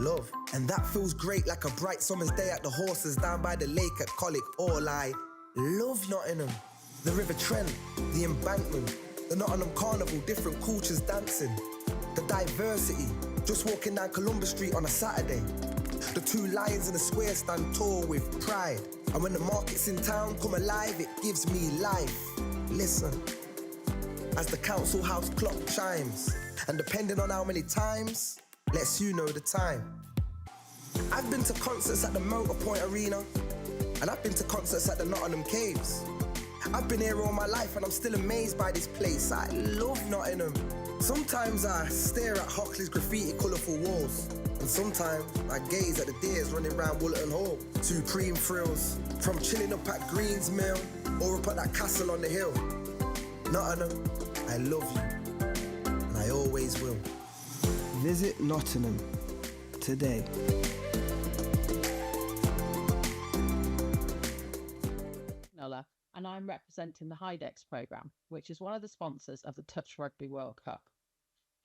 love. And that feels great like a bright summer's day at the horses down by the lake at Colic. All I love Nottingham. The River Trent, the embankment, the Nottingham Carnival, different cultures dancing. The diversity, just walking down Columbus Street on a Saturday. The two lions in the square stand tall with pride. And when the market's in town come alive, it gives me life. Listen, as the council house clock chimes, and depending on how many times, lets you know the time. I've been to concerts at the Motorpoint Arena, and I've been to concerts at the Nottingham Caves. I've been here all my life and I'm still amazed by this place. I love Nottingham. Sometimes I stare at Hockley's graffiti colourful walls, and sometimes I gaze at the deers running round Woollerton Hall. Supreme thrills, from chilling up at Green's Mill or up at that castle on the hill. Nottingham, I love you, and I always will. Visit Nottingham today. Nola, and I'm representing the Highfields programme, which is one of the sponsors of the Touch Rugby World Cup.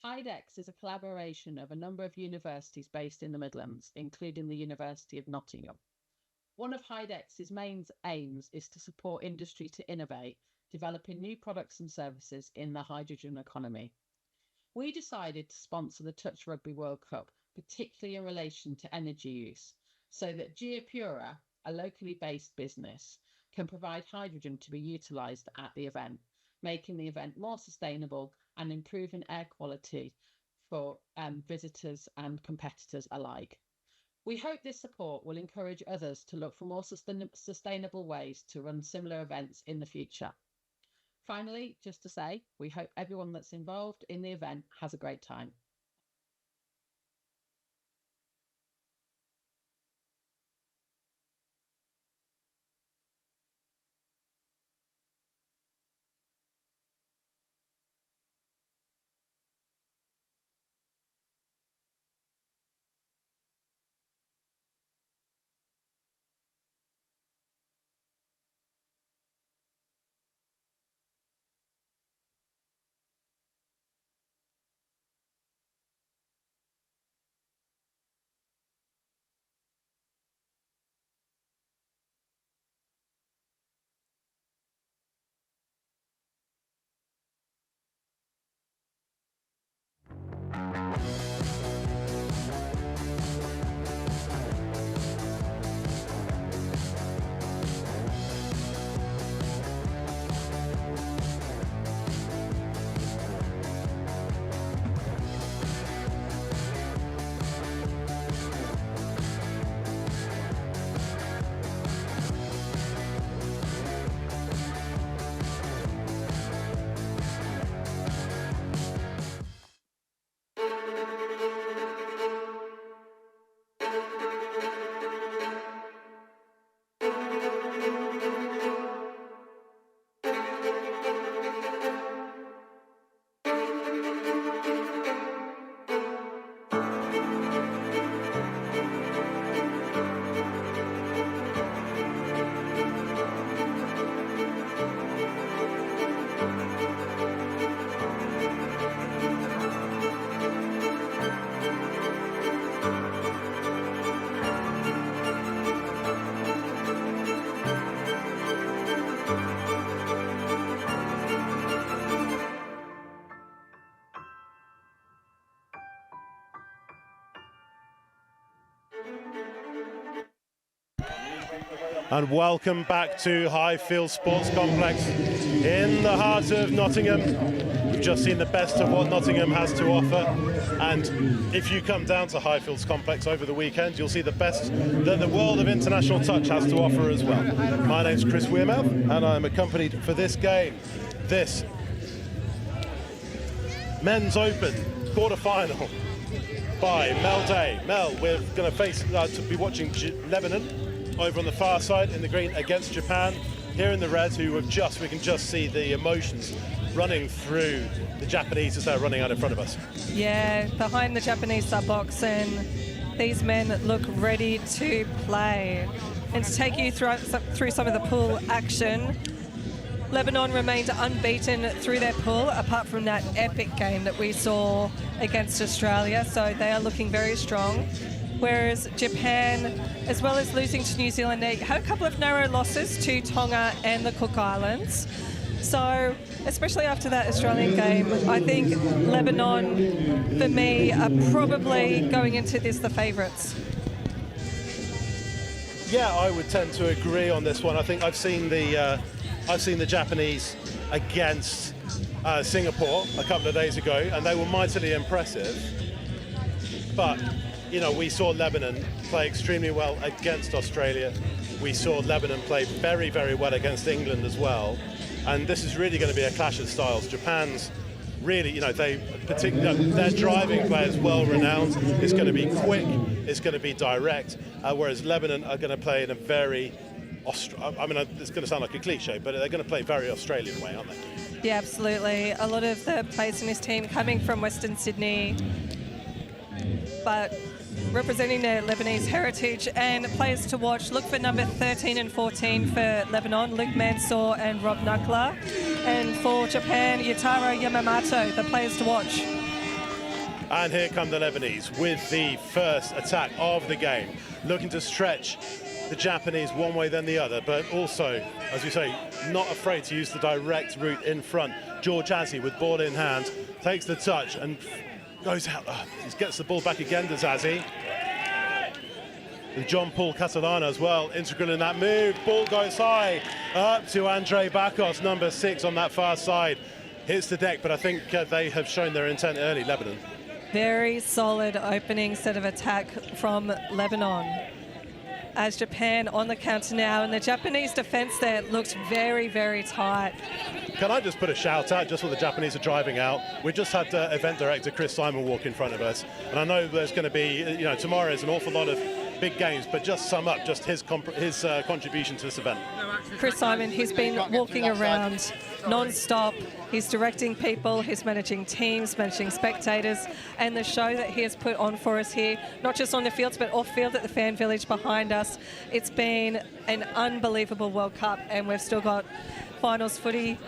Highfields is a collaboration of a number of universities based in the Midlands, including the University of Nottingham. One of Highfields' main aims is to support industry to innovate, developing new products and services in the hydrogen economy. We decided to sponsor the Touch Rugby World Cup, particularly in relation to energy use, so that Geopura, a locally based business, can provide hydrogen to be utilised at the event, making the event more sustainable and improving air quality for visitors and competitors alike. We hope this support will encourage others to look for more sustainable ways to run similar events in the future. Finally, just to say, we hope everyone that's involved in the event has a great time. And welcome back to Highfields Sports Complex in the heart of Nottingham. We've just seen the best of what Nottingham has to offer, and if you come down to Highfields Complex over the weekend, you'll see the best that the world of international touch has to offer as well. My name's Chris Wearmouth, and I'm accompanied for this game, this Men's Open quarter-final by Mel Day. Mel, we're going to be watching Lebanon over on the far side in the green against Japan. Here in the red, we can just see the emotions running through the Japanese as they're running out in front of us. Yeah, behind the Japanese sub-box, and these men look ready to play. And to take you through some of the pool action, Lebanon remained unbeaten through their pool, apart from that epic game that we saw against Australia, so they are looking very strong. whereas Japan, as well as losing to New Zealand, they had a couple of narrow losses to Tonga and the Cook Islands. So, especially after that Australian game, I think Lebanon, for me, are probably going into this the favourites. Yeah, I would tend to agree on this one. I think I've seen the Japanese against Singapore a couple of days ago, and they were mightily impressive. But, you know, we saw Lebanon play extremely well against Australia. We saw Lebanon play very, very well against England as well. And this is really going to be a clash of styles. Japan's really, you know, their driving play is well renowned. It's going to be quick, it's going to be direct, whereas Lebanon are going to play in a very, it's going to sound like a cliche, but they're going to play very Australian way, aren't they? Yeah, absolutely. A lot of the players in this team coming from Western Sydney, but representing their Lebanese heritage. And players to watch, look for number 13 and 14 for Lebanon, Luke Mansour and Rob Nuckler. And for Japan, Yutaro Yamamoto, the players to watch. And here come the Lebanese with the first attack of the game, looking to stretch the Japanese one way then the other, but also, as we say, not afraid to use the direct route in front. George Azzi with ball in hand, takes the touch and goes out. He gets the ball back again to Azzi. And John Paul Catalano as well, integral in that move. Ball goes high, up to Andre Bakos, number 6 on that far side. Hits the deck, but I think they have shown their intent early, Lebanon. Very solid opening set of attack from Lebanon. As Japan on the counter now, and the Japanese defence there looks very, very tight. Can I just put a shout out just while the Japanese are driving out? We just had event director Chris Simon walk in front of us, and I know there's going to be, you know, tomorrow is an awful lot of big games, but just sum up just his contribution to this event. Chris Simon, he's been walking around non-stop. He's directing people, he's managing teams, managing spectators, and the show that he has put on for us here, not just on the fields, but off-field at the fan village behind us. It's been an unbelievable World Cup, and we've still got finals footy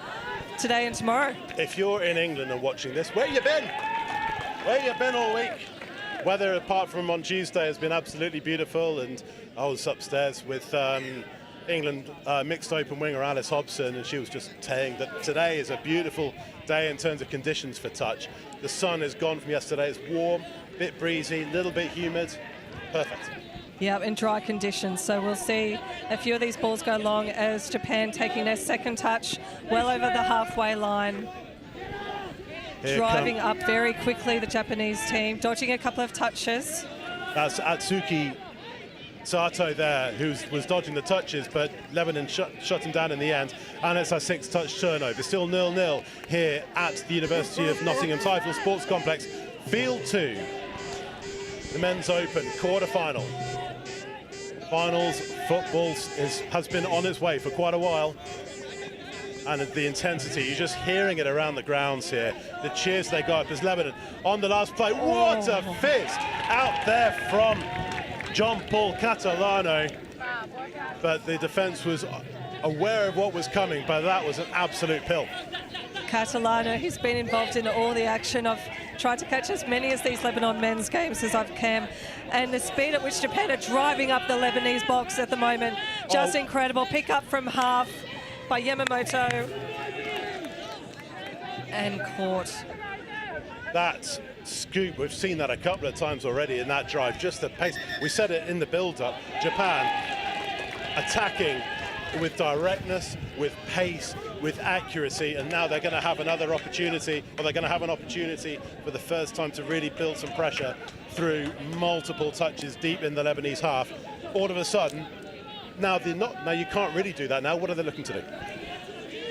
today and tomorrow. If you're in England and watching this, where you been? Where you been all week? Weather, apart from on Tuesday, has been absolutely beautiful, and I was upstairs with England mixed open winger Alice Hobson, and she was just saying that today is a beautiful day in terms of conditions for touch. The sun is gone from yesterday. It's warm, a bit breezy, a little bit humid. Perfect. Yeah, in dry conditions. So we'll see a few of these balls go long as Japan taking their second touch well over the halfway line. Driving up very quickly, the Japanese team, dodging a couple of touches. That's Atsuki Sato there, who was dodging the touches, but Lebanon shut him down in the end. And it's a 6-touch turnover. Still 0-0 here at the University of Nottingham's Highfields Sports Complex. Field 2, the Men's Open quarter-final. Finals football has been on its way for quite a while. And the intensity, you're just hearing it around the grounds here. The cheers they got up as Lebanon on the last play. What a fist out there from John Paul Catalano. But the defence was aware of what was coming, but that was an absolute pill. Catalano, he's been involved in all the action. I've tried to catch as many of these Lebanon men's games as I've can. And the speed at which Japan are driving up the Lebanese box at the moment, just incredible. Pick up from half by Yamamoto and caught. That scoop, we've seen that a couple of times already in that drive, just the pace. We said it in the build-up, Japan attacking with directness, with pace, with accuracy, and now they're going to have another opportunity, or they're going to have an opportunity for the first time to really build some pressure through multiple touches deep in the Lebanese half. All of a sudden, now you can't really do that now. What are they looking to do?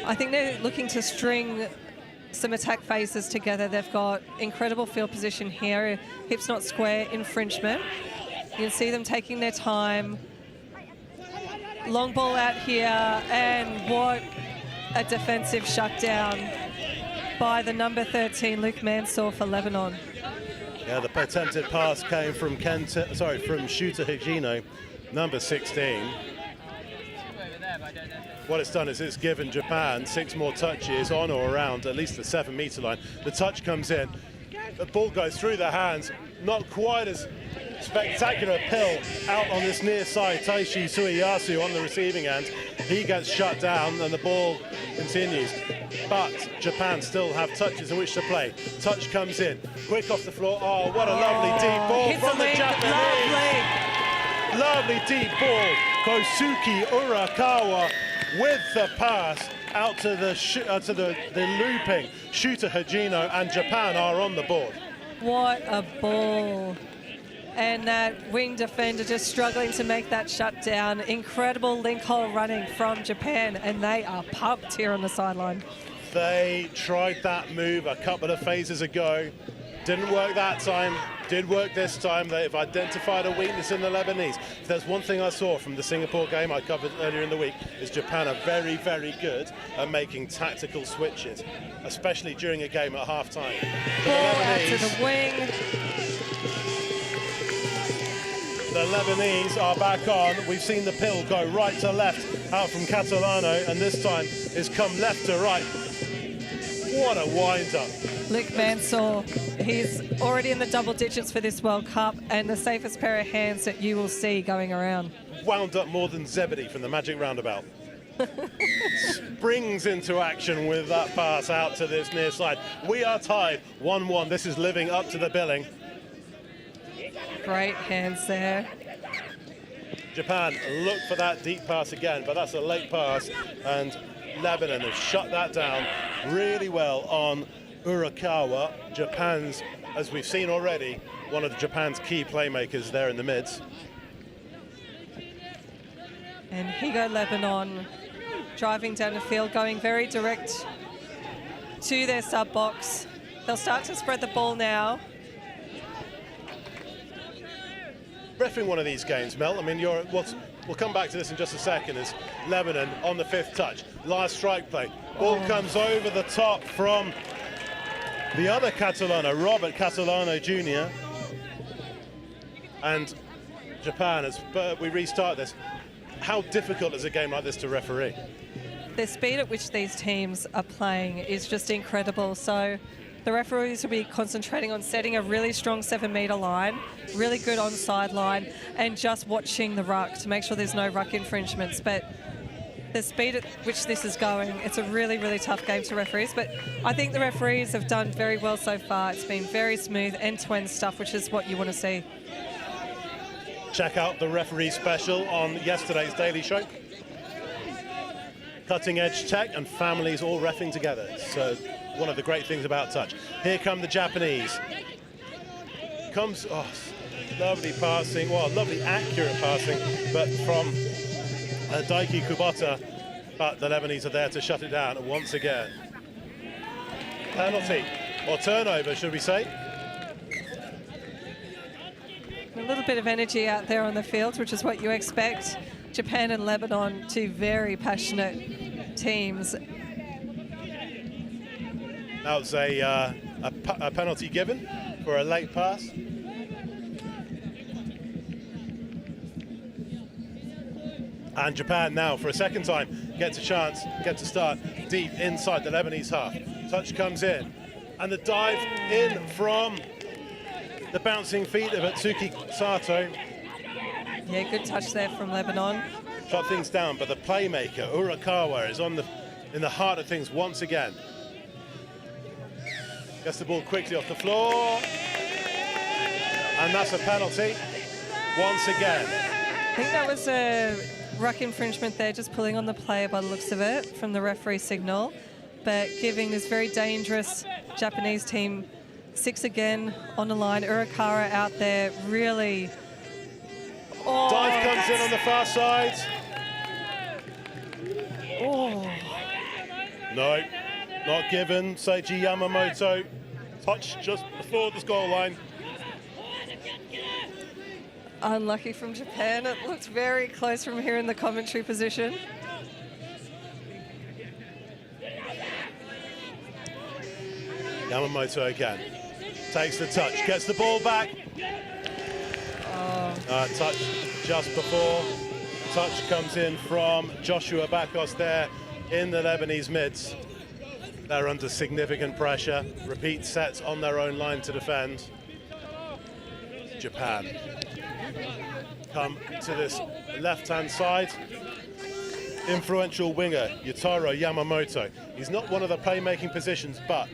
I think they're looking to string some attack phases together. They've got incredible field position here, hips not square infringement. You can see them taking their time. Long ball out here, and what a defensive shutdown by the number 13, Luke Mansour for Lebanon. Yeah, the attempted pass came from Shuta Higino, number 16. What it's done is it's given Japan 6 more touches on or around at least the 7-metre line. The touch comes in, the ball goes through their hands, not quite as Spectacular pill out on this near side. Taishi Suiyasu on the receiving end. He gets shut down and the ball continues. But Japan still have touches in which to play. Touch comes in, quick off the floor. Oh, what a lovely deep ball from the Japanese. Lovely deep ball. Kosuke Urakawa with the pass out to the looping shooter Hajino, and Japan are on the board. What a ball. And that wing defender just struggling to make that shut down. Incredible link hole running from Japan, and they are pumped here on the sideline. They tried that move a couple of phases ago. Didn't work that time, did work this time. They've identified a weakness in the Lebanese. If there's one thing I saw from the Singapore game I covered earlier in the week, is Japan are very, very good at making tactical switches, especially during a game at half-time. Ball out to the wing. The Lebanese are back on. We've seen the pill go right to left out from Catalano, and this time it's come left to right. What a wind-up. Luke Mansour, he's already in the double digits for this World Cup, and the safest pair of hands that you will see going around. Wound up more than Zebedee from the Magic Roundabout. Springs into action with that pass out to this near side. We are tied 1-1. This is living up to the billing. Great hands there. Japan look for that deep pass again, but that's a late pass, and Lebanon has shut that down really well on Urakawa. Japan's, as we've seen already, one of Japan's key playmakers there in the mids. And Higo Lebanon driving down the field, going very direct to their sub box. They'll start to spread the ball now. Refereeing one of these games, Mel, I mean, we'll come back to this in just a second, is Lebanon on the 5th touch. Last strike play. Ball comes over the top from the other Catalano, Robert Catalano Jr. And Japan, as we restart this, how difficult is a game like this to referee? The speed at which these teams are playing is just incredible. So the referees will be concentrating on setting a really strong 7-metre line, really good onside line, and just watching the ruck to make sure there's no ruck infringements. But the speed at which this is going, it's a really, really tough game to referees. But I think the referees have done very well so far. It's been very smooth, end-to-end stuff, which is what you want to see. Check out the referee special on yesterday's Daily Show. Cutting edge tech and families all reffing together. So one of the great things about touch. Here come the Japanese. Comes, lovely passing, well, lovely accurate passing, but from Daiki Kubota, but the Lebanese are there to shut it down once again. Penalty, or turnover, should we say. A little bit of energy out there on the field, which is what you expect. Japan and Lebanon, two very passionate teams. That was a penalty given for a late pass. And Japan now, for a second time, gets a chance, gets to start deep inside the Lebanese half. Touch comes in, and the dive in from the bouncing feet of Atsuki Sato. Yeah, good touch there from Lebanon. Shut things down, but the playmaker, Urakawa, is in the heart of things once again. Gets the ball quickly off the floor. And that's a penalty once again. I think that was a ruck infringement there, just pulling on the player by the looks of it from the referee signal, but giving this very dangerous Japanese team 6 again on the line. Urakawa out there really. Dive comes in on the far side. No, not given. Seiji Yamamoto. Touch just before the goal line. Unlucky from Japan. It looked very close from here in the commentary position. Yamamoto again. Takes the touch, gets the ball back. Touch just before. Touch comes in from Joshua Bakos there in the Lebanese mids. They're under significant pressure. Repeat sets on their own line to defend. Japan come to this left-hand side. Influential winger, Yutaro Yamamoto. He's not one of the playmaking positions, but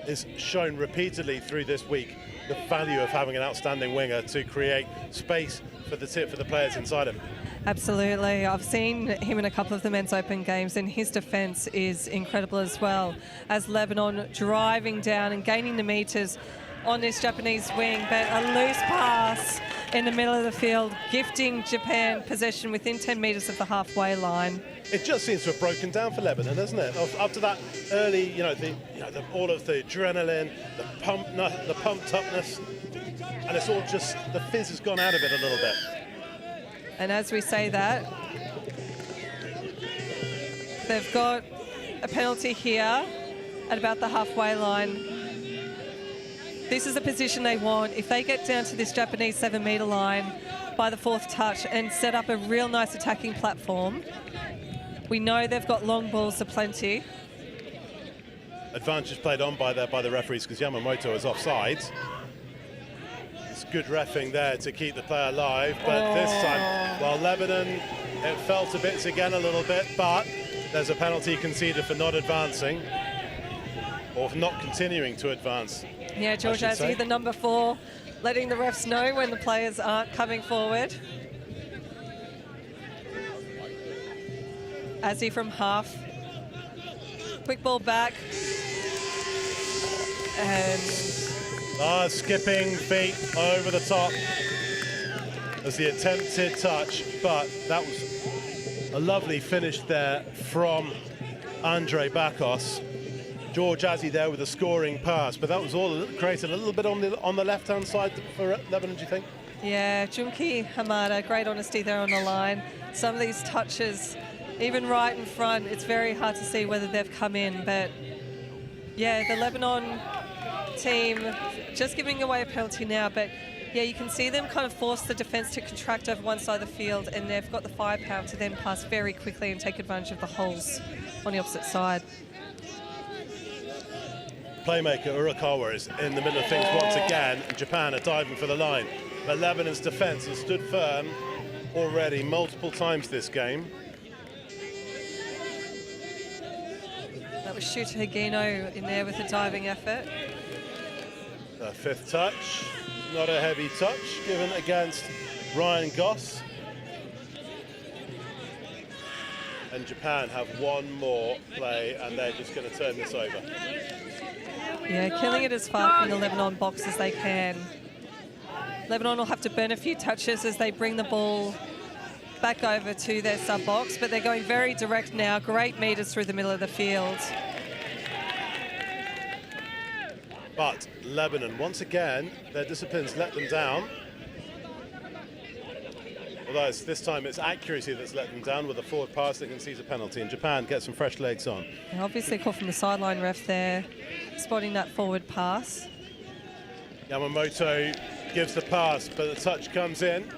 is shown repeatedly through this week the value of having an outstanding winger to create space for the players inside him. Absolutely. I've seen him in a couple of the men's open games, and his defence is incredible as well, as Lebanon driving down and gaining the metres on this Japanese wing, but a loose pass in the middle of the field, gifting Japan possession within 10 metres of the halfway line. It just seems to have broken down for Lebanon, doesn't it? Up to that early, all of the adrenaline, the pumped upness, and it's all just, the fizz has gone out of it a little bit. And as we say that, they've got a penalty here at about the halfway line. This is a position they want. If they get down to this Japanese 7-metre line by the fourth touch and set up a real nice attacking platform, we know they've got long balls aplenty. Advantage played on by the referees because Yamamoto is offside. It's good reffing there to keep the player alive, but this time, while Lebanon, it fell to bits again a little bit, but there's a penalty conceded for not advancing, or for not continuing to advance. Yeah, George Azzi, the number 4, letting the refs know when the players aren't coming forward. Azzi from half. Quick ball back. And skipping feet over the top as the attempted touch, but that was a lovely finish there from Andre Bakos. George Azzi there with a scoring pass, but that was all created a little bit on the left-hand side for Lebanon, do you think? Yeah, Junki Hamada, great honesty there on the line. Some of these touches, even right in front, it's very hard to see whether they've come in, but yeah, the Lebanon team just giving away a penalty now, but yeah, you can see them kind of force the defence to contract over one side of the field, and they've got the firepower to then pass very quickly and take advantage of the holes on the opposite side. Playmaker Urakawa is in the middle of things once again. Japan are diving for the line, but Lebanon's defence has stood firm already multiple times this game. That was Shuta Higino in there with a diving effort. The fifth touch, not a heavy touch, given against Ryan Goss. And Japan have one more play, and they're just going to turn this over. Yeah, killing it as far from the Lebanon box as they can. Lebanon will have to burn a few touches as they bring the ball back over to their sub-box, but they're going very direct now. Great metres through the middle of the field. But Lebanon, once again, their disciplines let them down. Although this time it's accuracy that's let them down with a forward pass that concedes a penalty, and Japan gets some fresh legs on. And obviously call from the sideline ref there, spotting that forward pass. Yamamoto gives the pass, but the touch comes in.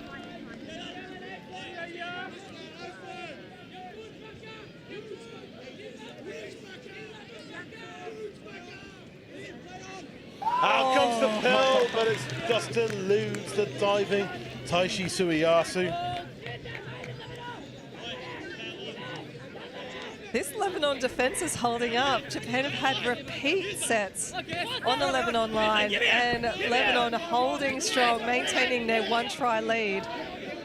Out comes the pill, but it's just eludes the diving Taishi Suiyasu. This Lebanon defence is holding up. Japan have had repeat sets on the Lebanon line, and Lebanon holding strong, maintaining their one-try lead.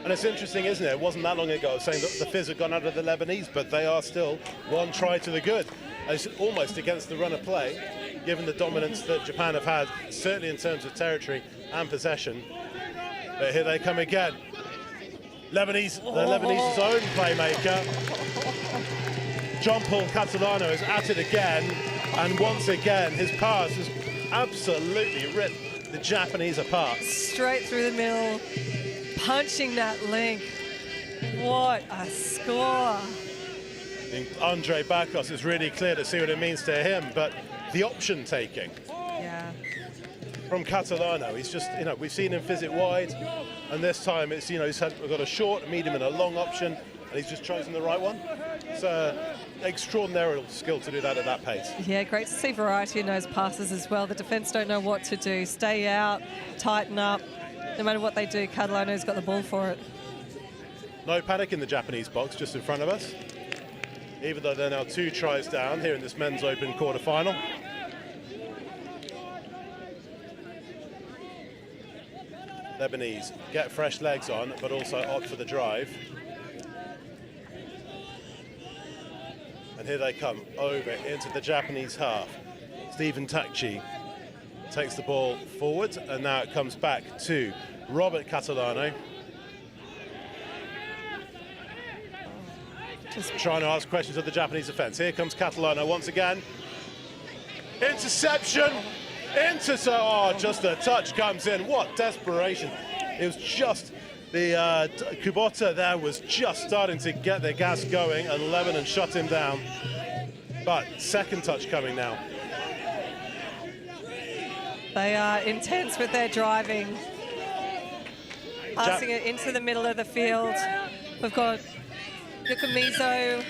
And it's interesting, isn't it? It wasn't that long ago I was saying that the fizz had gone out of the Lebanese, but they are still one try to the good. It's almost against the run of play, given the dominance that Japan have had, certainly in terms of territory and possession. But here they come again. Lebanese's own playmaker. John-Paul Catalano is at it again, and once again his pass has absolutely ripped the Japanese apart. Straight through the middle, punching that link. What a score. And Andre Bakos is really clear to see what it means to him, but the option taking from Catalano, he's just, we've seen him fizz it wide, and this time it's, we've got a short, a medium, and a long option, and he's just chosen the right one. It's extraordinary skill to do that at that pace. Yeah, great to see variety in those passes as well. The defence don't know what to do. Stay out, tighten up. no matter what they do, Catalano's got the ball for it. No panic in the Japanese box just in front of us, even though they're now 2 tries down here in this men's open quarter-final. Lebanese get fresh legs on, but also opt for the drive. And here they come over into the Japanese half. Stephen Takchi takes the ball forward, and now it comes back to Robert Catalano. Just trying to ask questions of the Japanese defence. Here comes Catalano once again. Interception! Oh, just a touch comes in. What desperation. It was just the Kubota there was just starting to get their gas going, and Lebanon shut him down. But second touch coming now. They are intense with their driving. Passing it into the middle of the field. We've got Yukimizo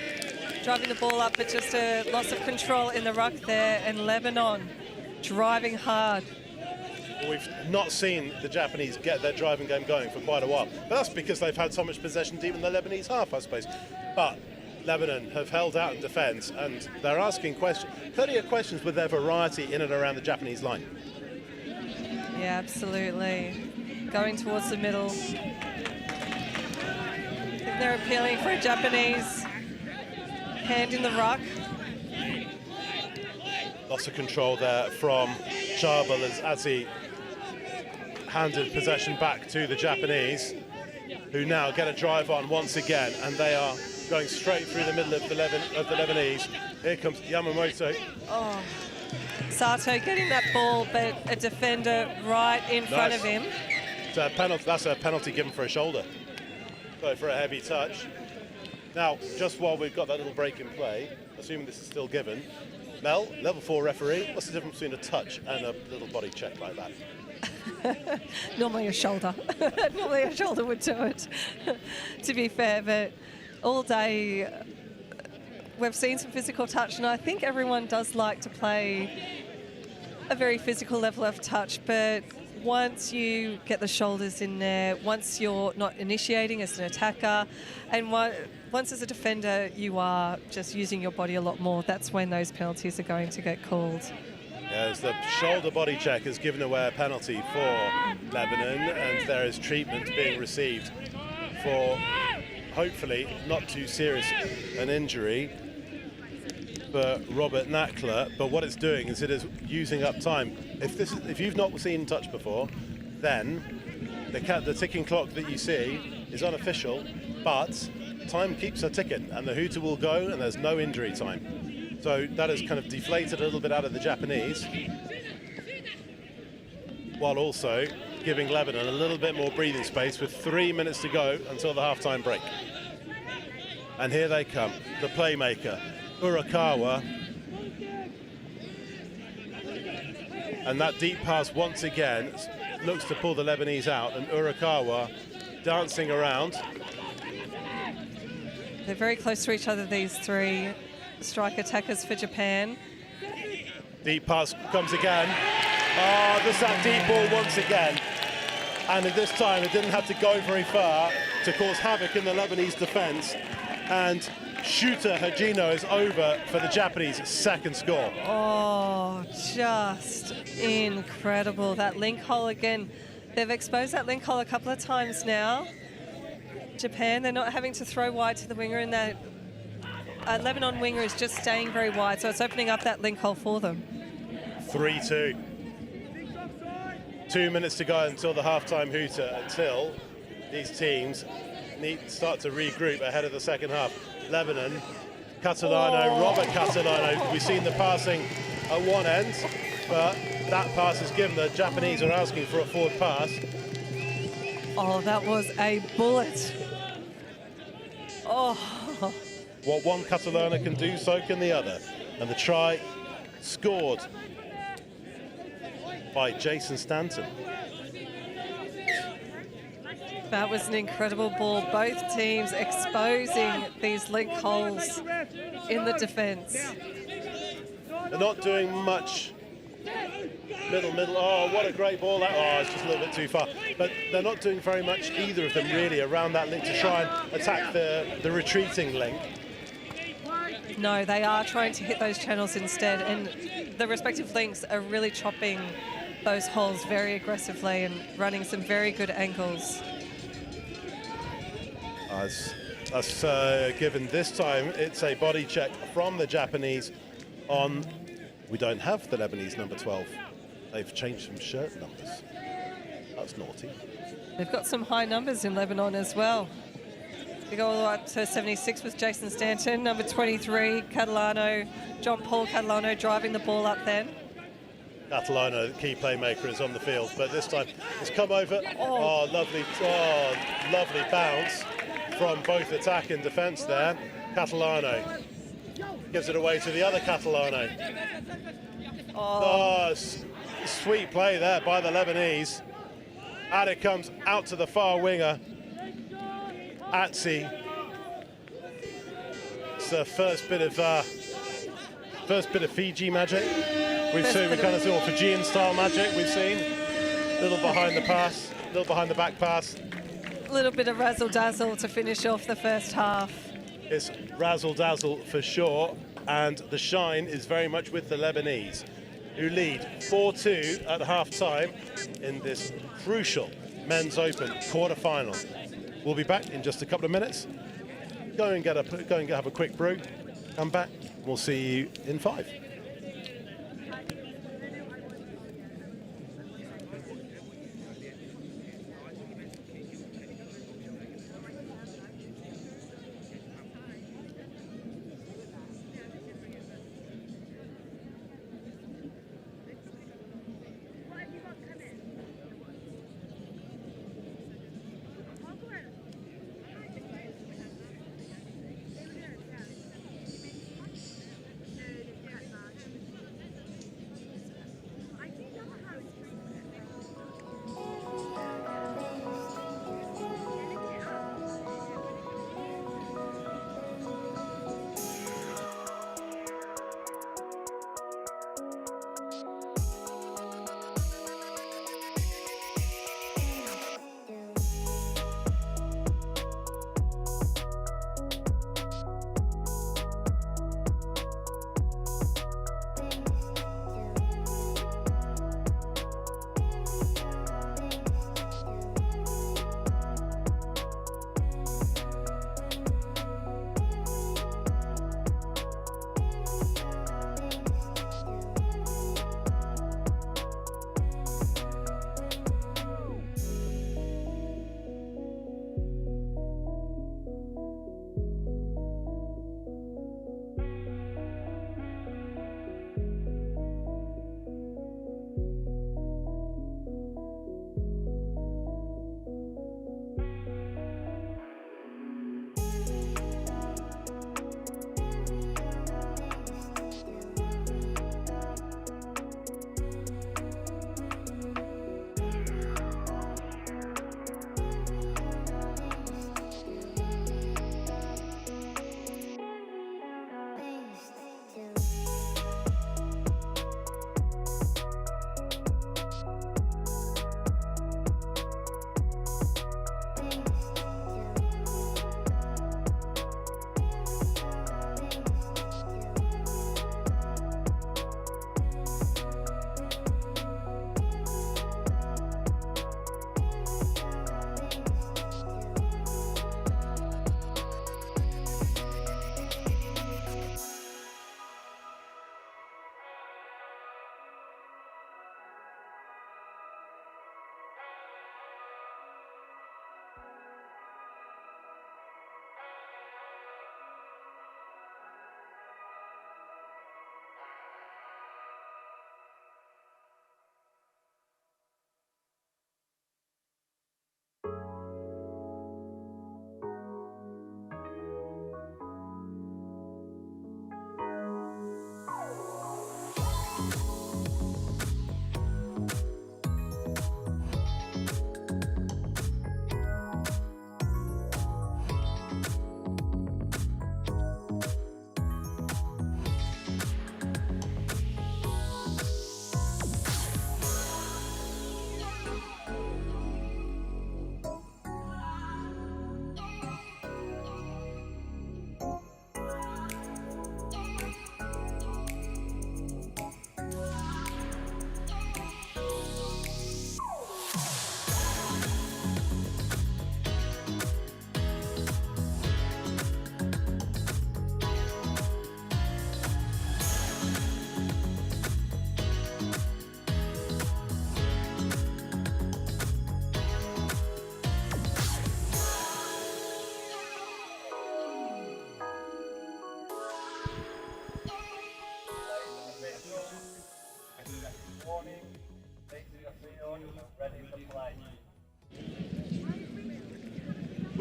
driving the ball up, but just a loss of control in the ruck there, and Lebanon driving hard. We've not seen the Japanese get their driving game going for quite a while, but that's because they've had so much possession deep in the Lebanese half, I suppose. But Lebanon have held out in defence, and they're asking plenty of questions with their variety in and around the Japanese line. Yeah, absolutely. Going towards the middle. I think they're appealing for a Japanese hand in the ruck. Loss of control there from Charbel as he handed possession back to the Japanese, who now get a drive on once again, and they are going straight through the middle of the Lebanese. Here comes Yamamoto. Oh, Sato getting that ball, but a defender right in front of him. That's a penalty given for a shoulder. So for a heavy touch. Now, just while we've got that little break in play, assuming this is still given, Mel, level 4 referee, what's the difference between a touch and a little body check like that? Normally a shoulder. Normally a shoulder would do it, to be fair. But all day we've seen some physical touch, and I think everyone does like to play a very physical level of touch. But once you get the shoulders in there, once you're not initiating as an attacker, and once as a defender you are just using your body a lot more, that's when those penalties are going to get called. Yes, the shoulder body check has given away a penalty for Lebanon, and there is treatment being received for hopefully not too serious an injury for Robert Nackler. But what it's doing is it is using up time. If you've not seen touch before, then the ticking clock that you see is unofficial, but time keeps a ticking, and the hooter will go, and there's no injury time. So that has kind of deflated a little bit out of the Japanese, while also giving Lebanon a little bit more breathing space with 3 minutes to go until the halftime break. And here they come, the playmaker, Urakawa. And that deep pass once again looks to pull the Lebanese out, and Urakawa dancing around. They're very close to each other, these three strike attackers for Japan. Deep pass comes again. Oh, just that deep ball once again. And at this time, it didn't have to go very far to cause havoc in the Lebanese defence. And Shooter Hajino is over for the Japanese second score. Oh, just incredible. That link hole again. They've exposed that link hole a couple of times now. Japan, they're not having to throw wide to the winger, and that Lebanon winger is just staying very wide, so it's opening up that link hole for them. 3-2. 2 minutes to go until the halftime hooter, until these teams start to regroup ahead of the second half. Lebanon, Catalano, Robert Catalano. We've seen the passing at one end, but that pass is given. The Japanese are asking for a forward pass. Oh, that was a bullet. Oh. What one Catalano can do, so can the other. And the try scored by Jason Stanton. That was an incredible ball. Both teams exposing these link holes in the defence. They're not doing much Middle. Oh, what a great ball that. Oh, it's just a little bit too far. But they're not doing very much, either of them, really, around that link to try and attack the retreating link. No, they are trying to hit those channels instead, and the respective links are really chopping those holes very aggressively and running some very good angles. That's given this time, it's a body check from the Japanese on, we don't have the Lebanese number 12. They've changed some shirt numbers. That's naughty. They've got some high numbers in Lebanon as well. We go all the way up to 76 with Jason Stanton, number 23, Catalano, John Paul Catalano driving the ball up then. Catalano, the key playmaker, is on the field, but this time it's come over. Oh, lovely bounce from both attack and defence there. Catalano gives it away to the other Catalano. Oh, sweet play there by the Lebanese. And it comes out to the far winger, Atsi. It's the first bit of Fiji magic. We kind of saw Fijian style magic. We've seen a little behind the pass, a little behind the back pass. A little bit of razzle dazzle to finish off the first half. It's razzle dazzle for sure, and the shine is very much with the Lebanese, who lead 4-2 at half-time in this crucial Men's Open quarter-final. We'll be back in just a couple of minutes. Go and have a quick brew. Come back. We'll see you in 5.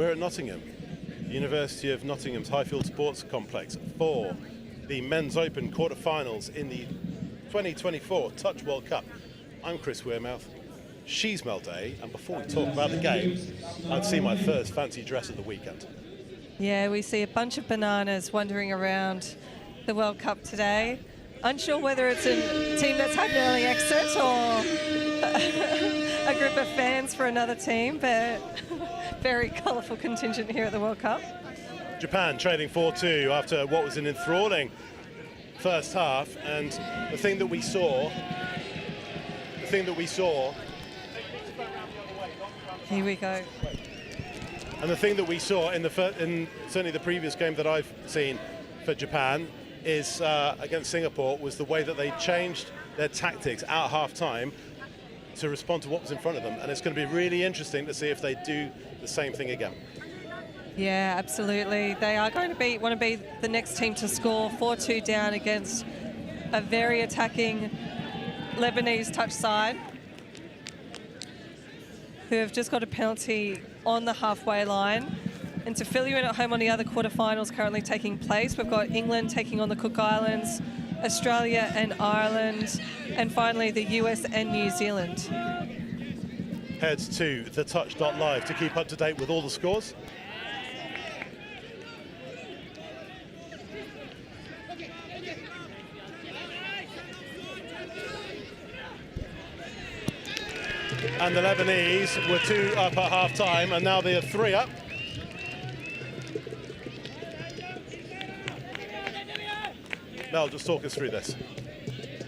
We're at Nottingham, University of Nottingham's Highfields Sports Complex for the Men's Open quarterfinals in the 2024 Touch World Cup. I'm Chris Wearmouth. She's Mel Day, and before we talk about the game, I'd see my first fancy dress of the weekend. Yeah, we see a bunch of bananas wandering around the World Cup today. Unsure whether it's a team that's had an early exit or a group of fans for another team, but very colourful contingent here at the World Cup. Japan trading 4-2 after what was an enthralling first half, and the thing that we saw. Here we go. And the thing that we saw in certainly the previous game that I've seen for Japan is against Singapore was the way that they changed their tactics at half-time to respond to what was in front of them. And it's going to be really interesting to see if they do the same thing again. Yeah, absolutely. They are going to want to be the next team to score 4-2 down against a very attacking Lebanese touch side, who have just got a penalty on the halfway line. And to fill you in at home on the other quarterfinals currently taking place, we've got England taking on the Cook Islands, Australia and Ireland, and finally the US and New Zealand. Head to thetouch.live to keep up to date with all the scores. And the Lebanese were 2 up at half-time, and now they are 3 up. Mel, just talk us through this.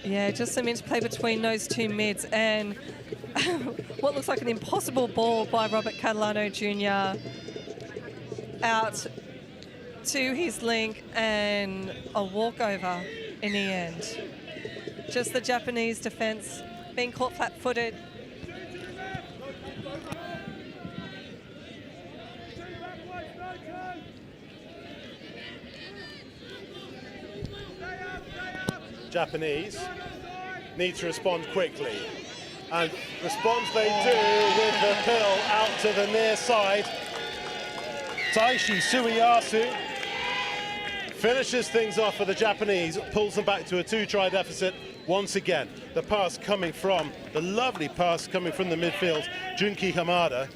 Yeah, just some interplay between those two mids, and what looks like an impossible ball by Robert Catalano Jr. out to his link, and a walkover in the end. Just the Japanese defence being caught flat-footed. Japanese need to respond quickly, and response they do with the pill out to the near side. Taishi Suiyasu finishes things off for the Japanese, pulls them back to a 2-try deficit once again. The pass coming from, the lovely pass coming from the midfield, Junki Hamada.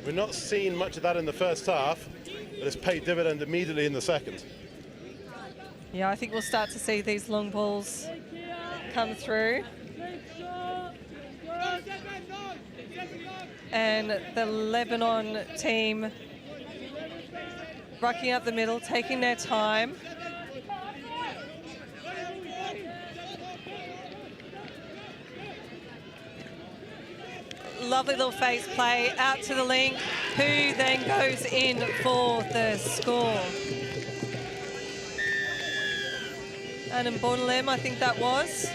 We're not seeing much of that in the first half, but it's paid dividend immediately in the second. Yeah, I think we'll start to see these long balls come through. And the Lebanon team rucking up the middle, taking their time. Lovely little face play out to the link, who then goes in for the score. And in Bordelem, I think that was.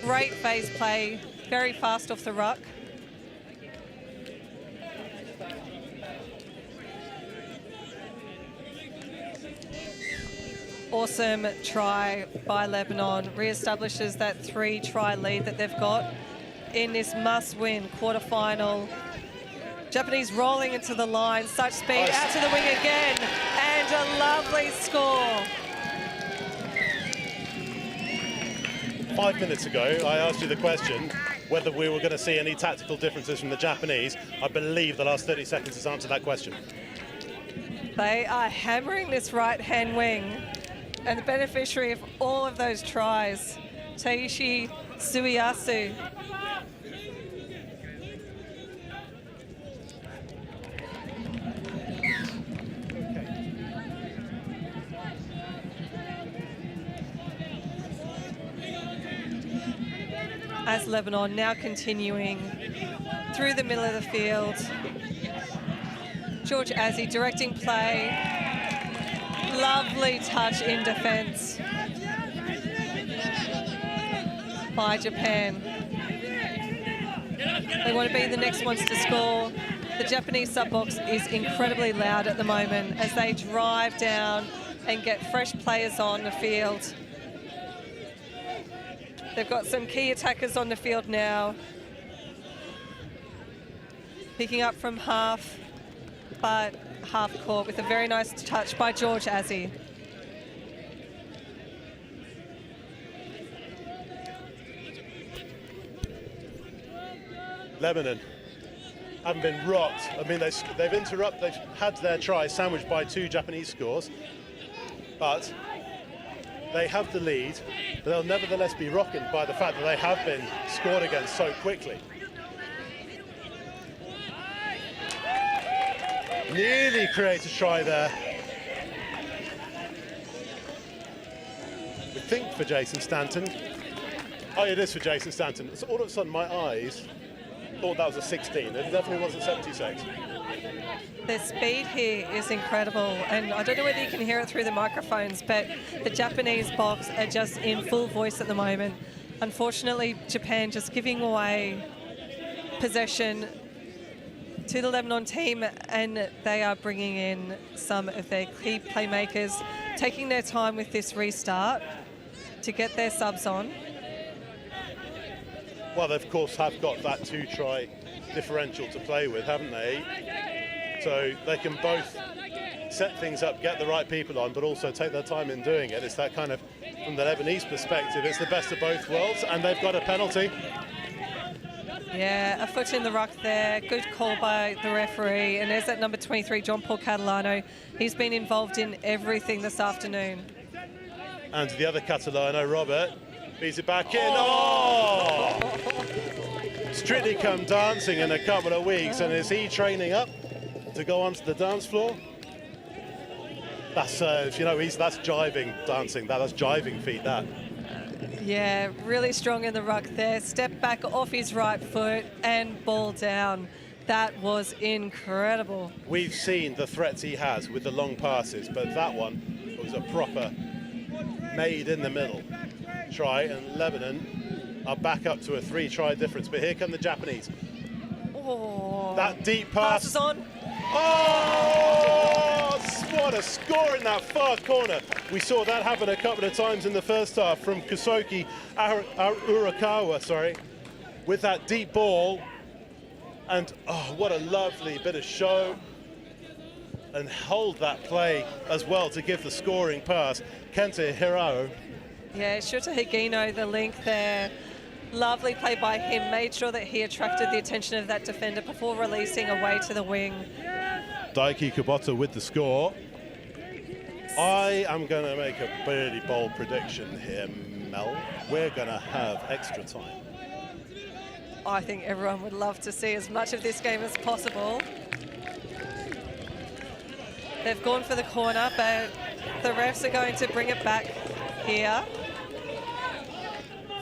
Great phase play, very fast off the ruck. Awesome try by Lebanon, re-establishes that 3-try lead that they've got in this must-win quarterfinal. Japanese rolling into the line, such speed, out to the wing again, and a lovely score. 5 minutes ago, I asked you the question whether we were going to see any tactical differences from the Japanese. I believe the last 30 seconds has answered that question. They are hammering this right-hand wing, and the beneficiary of all of those tries, Taishi Suiyasu. As Lebanon now continuing through the middle of the field. George Azzi directing play. Lovely touch in defence by Japan. They want to be the next ones to score. The Japanese sub-box is incredibly loud at the moment as they drive down and get fresh players on the field. They've got some key attackers on the field now. Picking up from half but half court with a very nice touch by George Azzi. Lebanon haven't been rocked. I mean, they've had their try sandwiched by 2 Japanese scores, but they have the lead, but they'll nevertheless be rocking by the fact that they have been scored against so quickly. Nearly create a try there. We think for Jason Stanton. Oh, it is for Jason Stanton. So all of a sudden, my eyes thought that was a 16. It definitely wasn't 76. The speed here is incredible, and I don't know whether you can hear it through the microphones, but the Japanese box are just in full voice at the moment. Unfortunately, Japan just giving away possession to the Lebanon team, and they are bringing in some of their key playmakers, taking their time with this restart to get their subs on. Well, they of course have got that 2-try differential to play with, haven't they? So they can both set things up, get the right people on, but also take their time in doing it. It's that kind of, from the Lebanese perspective, it's the best of both worlds, and they've got a penalty. Yeah, a foot in the ruck there. Good call by the referee. And there's that number 23, John Paul Catalano. He's been involved in everything this afternoon. And the other Catalano, Robert, feeds it back in. Oh! Strictly come dancing in a couple of weeks, and is he training up to go onto the dance floor? That's, that's jiving dancing. That's jiving feet, that. Yeah, really strong in the ruck there. Step back off his right foot and ball down. That was incredible. We've seen the threats he has with the long passes, but that one was a proper made in the middle try, and Lebanon are back up to a 3-try difference. But here come the Japanese. Oh, that deep pass. Passes on. Oh, what a score in that far corner. We saw that happen a couple of times in the first half from Kusoki Urakawa, with that deep ball. And oh, what a lovely bit of show. And hold that play as well to give the scoring pass. Kenta Hirao. Yeah, Shota Higino, the link there. Lovely play by him. Made sure that he attracted the attention of that defender before releasing away to the wing. Daiki Kubota with the score. I am going to make a really bold prediction here, Mel. We're going to have extra time. I think everyone would love to see as much of this game as possible. They've gone for the corner, but the refs are going to bring it back here.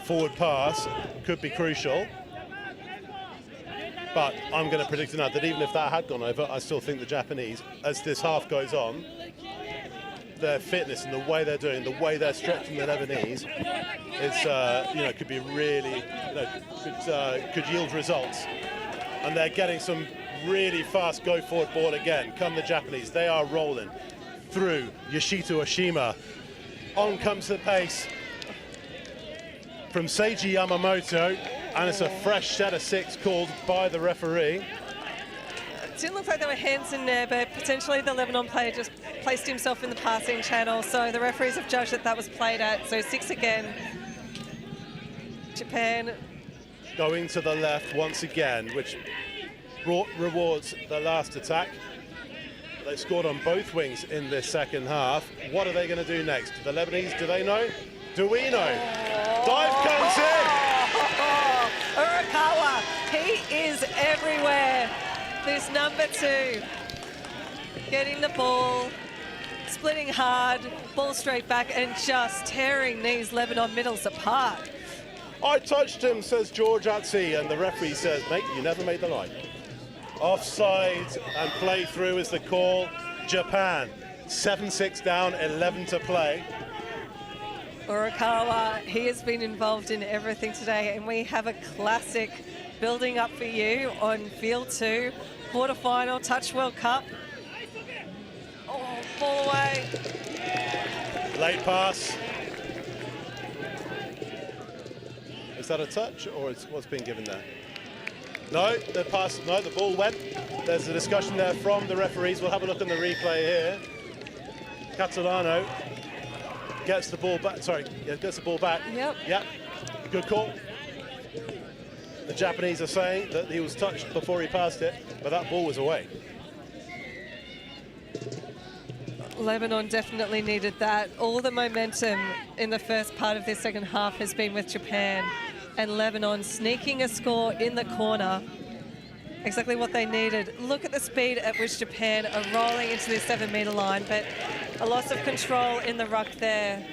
Forward pass could be crucial. But I'm going to predict now that even if that had gone over, I still think the Japanese, as this half goes on, their fitness and the way they're doing, the way they're stretching the Lebanese, it's could be really, could yield results. And they're getting some really fast go forward ball again. Come the Japanese, they are rolling through Yoshito Oshima. On comes the pace from Seiji Yamamoto, and it's a fresh set of 6 called by the referee. It didn't look like there were hands in there, but potentially the Lebanon player just placed himself in the passing channel, so the referees have judged that was played at, so 6 again. Japan going to the left once again, which rewards the last attack. They scored on both wings in this second half. What are they going to do next? The Lebanese, do they know? Do we know? Dive comes in! Urakawa, he is everywhere. This number 2, getting the ball, splitting hard, ball straight back, and just tearing these Lebanon middles apart. I touched him, says George Atzi, and the referee says, mate, you never made the line. Offside and play through is the call. Japan, 7-6 down, 11 to play. Urakawa, he has been involved in everything today, and we have a classic building up for you on Field 2, quarterfinal Touch World Cup. Oh, ball away. Late pass. Is that a touch, or is what's been given there? No, the pass. No, the ball went. There's a discussion there from the referees. We'll have a look at the replay here. Catalano gets the ball back. Sorry, yeah, gets the ball back. Yep. Good call. The Japanese are saying that he was touched before he passed it, but that ball was away. Lebanon definitely needed that. All the momentum in the first part of this second half has been with Japan, and Lebanon sneaking a score in the corner. Exactly what they needed. Look at the speed at which Japan are rolling into the 7-metre line, but a loss of control in the ruck there.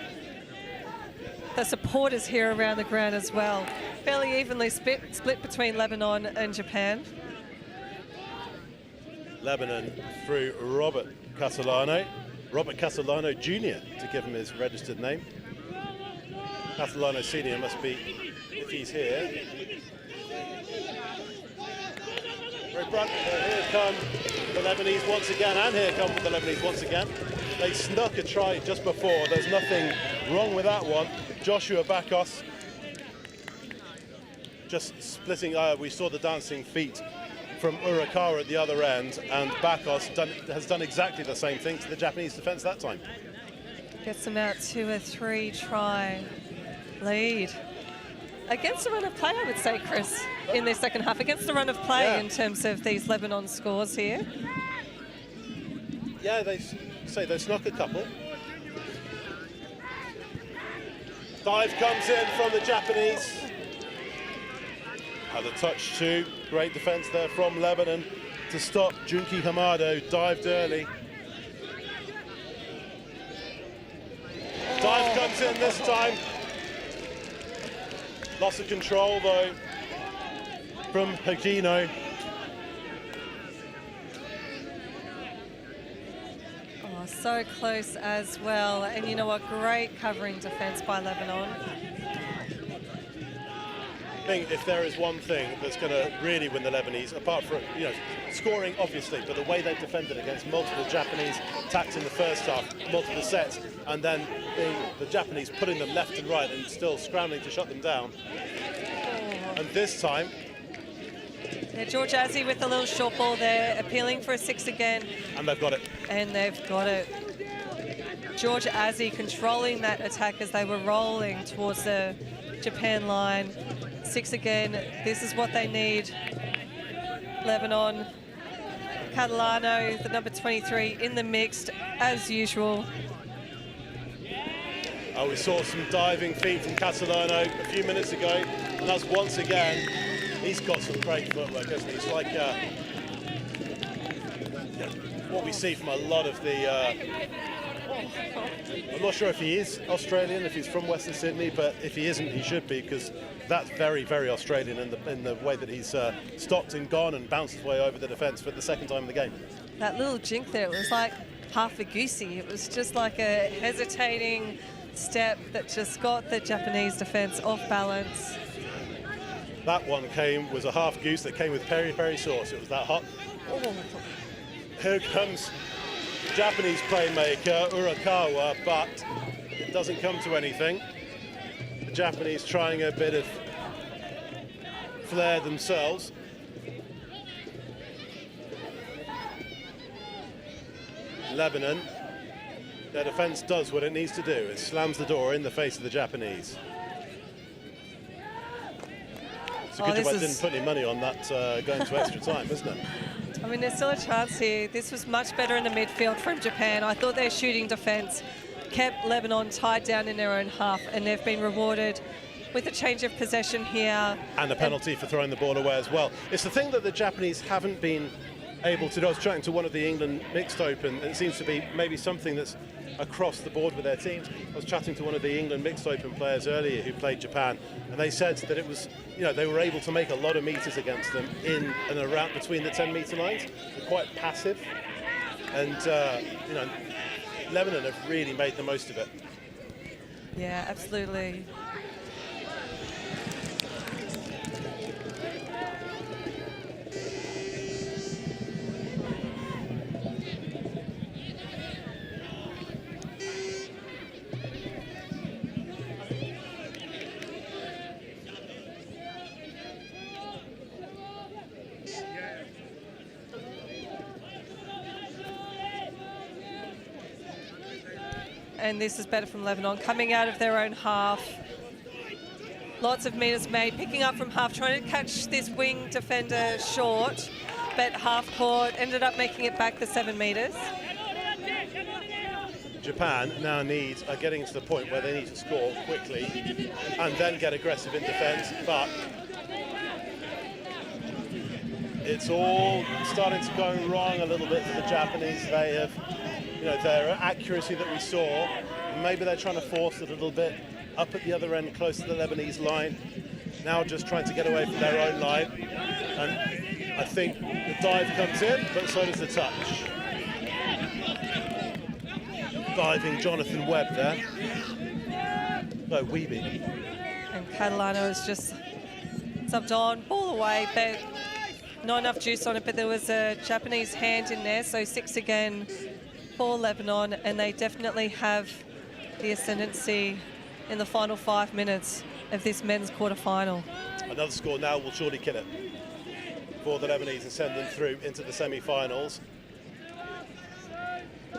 The supporters here around the ground as well. Fairly evenly split between Lebanon and Japan. Lebanon through Robert Catalano Jr. to give him his registered name. Catalano Sr. must be, if he's here. Very front, here come the Lebanese once again, and here come the Lebanese once again. They snuck a try just before. There's nothing wrong with that one. Joshua Bakos just splitting. We saw the dancing feet from Urakawa at the other end, and Bakos has done exactly the same thing to the Japanese defence that time. Gets them out to a 3-try lead. Against the run of play, I would say, Chris, in this second half. Against the run of play in terms of these Lebanon scores here. Yeah, they snuck a couple. Dive comes in from the Japanese. The touch too. Great defence there from Lebanon to stop Junki Hamado. Dived early. Dive comes in this time. Loss of control though from Hagino. Oh, so close as well. And you know what? Great covering defence by Lebanon. I think if there is one thing that's going to really win the Lebanese, apart from scoring obviously, but the way they've defended against multiple Japanese attacks in the first half, multiple sets, and then the Japanese putting them left and right and still scrambling to shut them down. And this time, George Azzi with the little short ball there, appealing for a 6 again. And they've got it. And they've got it. George Azzi controlling that attack as they were rolling towards the Japan line. 6 again. This is what they need. Lebanon. Catalano, the number 23, in the mixed, as usual. We saw some diving feet from Catalano a few minutes ago, and that's once again, he's got some great footwork, hasn't he? It's like what we see from a lot of the... I'm not sure if he is Australian, if he's from Western Sydney, but if he isn't, he should be, because that's very, very Australian in the way that he's stopped and gone and bounced his way over the defence for the second time in the game. That little jink there, it was like half a goosey. It was just like a hesitating step that just got the Japanese defence off balance. That one was a half goose that came with peri-peri sauce. It was that hot. Oh. Here comes Japanese playmaker Urakawa, but it doesn't come to anything. The Japanese trying a bit of flair themselves. Lebanon, their defence does what it needs to do. It slams the door in the face of the Japanese. It's a good job I didn't put any money on that going to extra time, isn't it? I mean, there's still a chance here. This was much better in the midfield from Japan. I thought their shooting defence kept Lebanon tied down in their own half, and they've been rewarded with a change of possession here. And a penalty for throwing the ball away as well. It's the thing that the Japanese haven't been able to do. I was chatting to one of the England Mixed Open, and it seems to be maybe something that's across the board with their teams. I was chatting to one of the England Mixed Open players earlier who played Japan, and they said that it was, they were able to make a lot of meters against them in and around between the 10-meter lines. They're quite passive, and Lebanon have really made the most of it. Yeah, absolutely. and this is better from Lebanon, coming out of their own half. Lots of meters made, picking up from half, trying to catch this wing defender short, but half court, ended up making it back the 7 meters. Japan now are getting to the point where they need to score quickly and then get aggressive in defence, but it's all starting to go wrong a little bit for the Japanese. They have, their accuracy that we saw, maybe they're trying to force it a little bit up at the other end, close to the Lebanese line. Now just trying to get away from their own line. And I think the dive comes in, but so does the touch. Diving Jonathan Webb there. No, Weeby. And Catalano is just subbed on, ball away, but not enough juice on it, but there was a Japanese hand in there, so 6 again for Lebanon, and they definitely have the ascendancy in the final 5 minutes of this men's quarter-final. Another score now will surely kill it for the Lebanese and send them through into the semi-finals.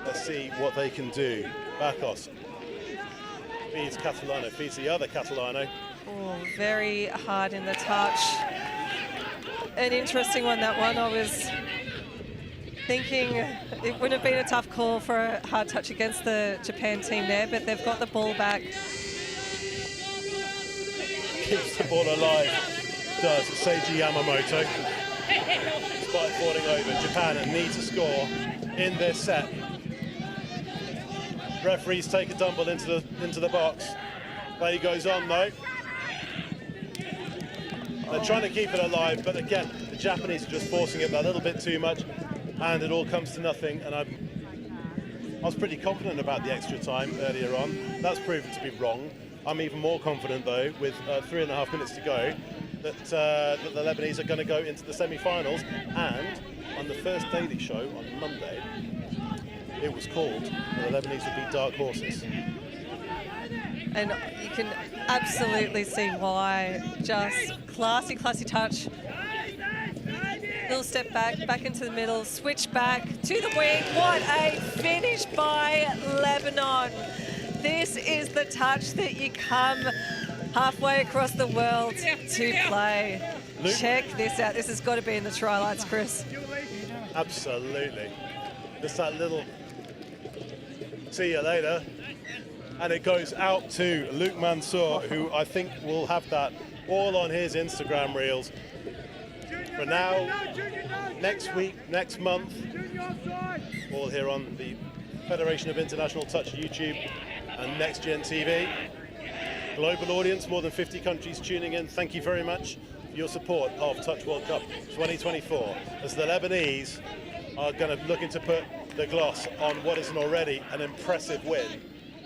Let's see what they can do. Bakos feeds Catalano, feeds the other Catalano. Oh, very hard in the touch. An interesting one, that one. I was thinking it would have been a tough call for a hard touch against the Japan team there, but they've got the ball back. Keeps the ball alive, does Seiji Yamamoto. Despite falling over, Japan need to score in this set. Referees take a tumble into the box. Play goes on though. They're trying to keep it alive, but again, the Japanese are just forcing it a little bit too much, and it all comes to nothing. And I was pretty confident about the extra time earlier on. That's proven to be wrong. I'm even more confident though, with 3.5 minutes to go, that the Lebanese are going to go into the semi-finals. And on the first Daily Show on Monday, it was called that the Lebanese would be dark horses. And you can absolutely see why. Just classy touch. Little step back into the middle, switch back to the wing. What a finish by Lebanon. This is the touch that you come halfway across the world to play. Check this out. This has got to be in the try lights, Chris. Absolutely. Just that little see you later. And it goes out to Luke Mansour, who I think will have that all on his Instagram reels. For now, next week, next month, all here on the Federation of International Touch YouTube and Next Gen TV. Global audience, more than 50 countries tuning in. Thank you very much for your support of Touch World Cup 2024, as the Lebanese are going to looking to put the gloss on what is already an impressive win,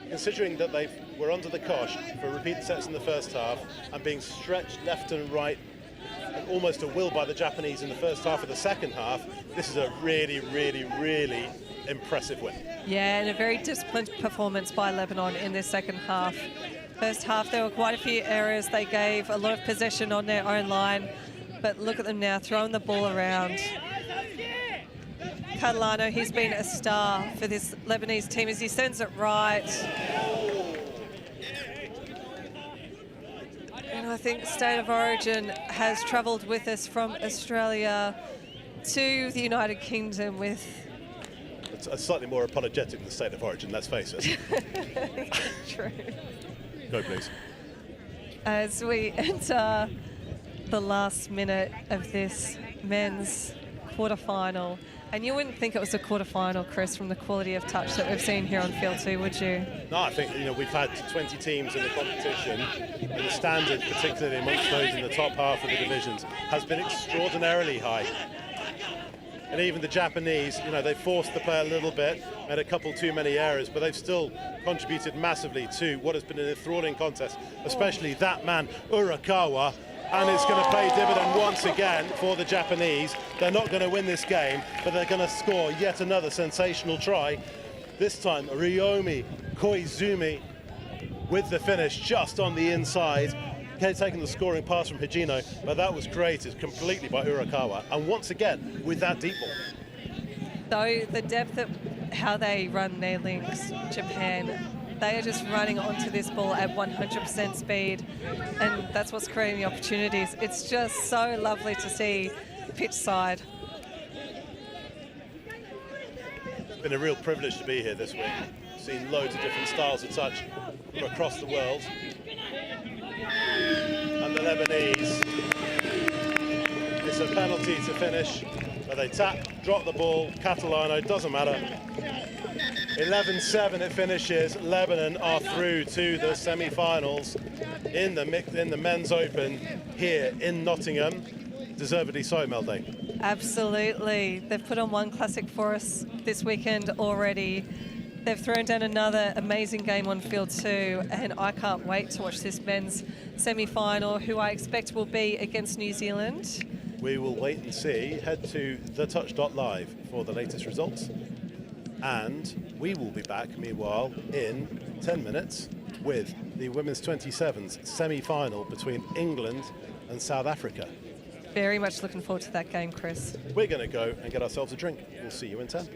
considering that they were under the cosh for repeated sets in the first half and being stretched left and right and almost at will by the Japanese in the first half of the second half. This is a really, really, really impressive win. Yeah, and a very disciplined performance by Lebanon in this second half. First half, there were quite a few errors. They gave a lot of possession on their own line, but look at them now, throwing the ball around. Catalano, he's been a star for this Lebanese team as he sends it right. And I think State of Origin has travelled with us from Australia to the United Kingdom with... It's slightly more apologetic than the State of Origin, let's face it. True. Go, please. As we enter the last minute of this men's quarterfinal, and you wouldn't think it was a quarterfinal, Chris, from the quality of touch that we've seen here on Field 2, would you? No, I think we've had 20 teams in the competition, and the standard, particularly amongst those in the top half of the divisions, has been extraordinarily high. And even the Japanese, they forced the play a little bit, made a couple too many errors, but they've still contributed massively to what has been an enthralling contest, especially that man, Urakawa. And it's going to pay dividend once again for the Japanese. They're not going to win this game, but they're going to score yet another sensational try. This time, Ryomi Koizumi with the finish just on the inside. Taking the scoring pass from Hijino, but that was created completely by Urakawa. And once again, with that deep ball. So the depth of how they run their links, Japan, They are just running onto this ball at 100% speed, and that's what's creating the opportunities. It's just so lovely to see pitch side. It's been a real privilege to be here this week. Seen loads of different styles of touch from across the world. And the Lebanese, it's a penalty to finish, but they tap, drop the ball, Catalano, doesn't matter. 11-7 it finishes. Lebanon are through to the semi-finals in the men's open here in Nottingham. Deservedly so, Melde. Absolutely. They've put on one classic for us this weekend already. They've thrown down another amazing game on field 2, and I can't wait to watch this men's semi-final, who I expect will be against New Zealand. We will wait and see. Head to thetouch.live for the latest results. And we will be back, meanwhile, in 10 minutes with the women's 27s semi-final between England and South Africa. Very much looking forward to that game, Chris. We're going to go and get ourselves a drink. We'll see you in 10.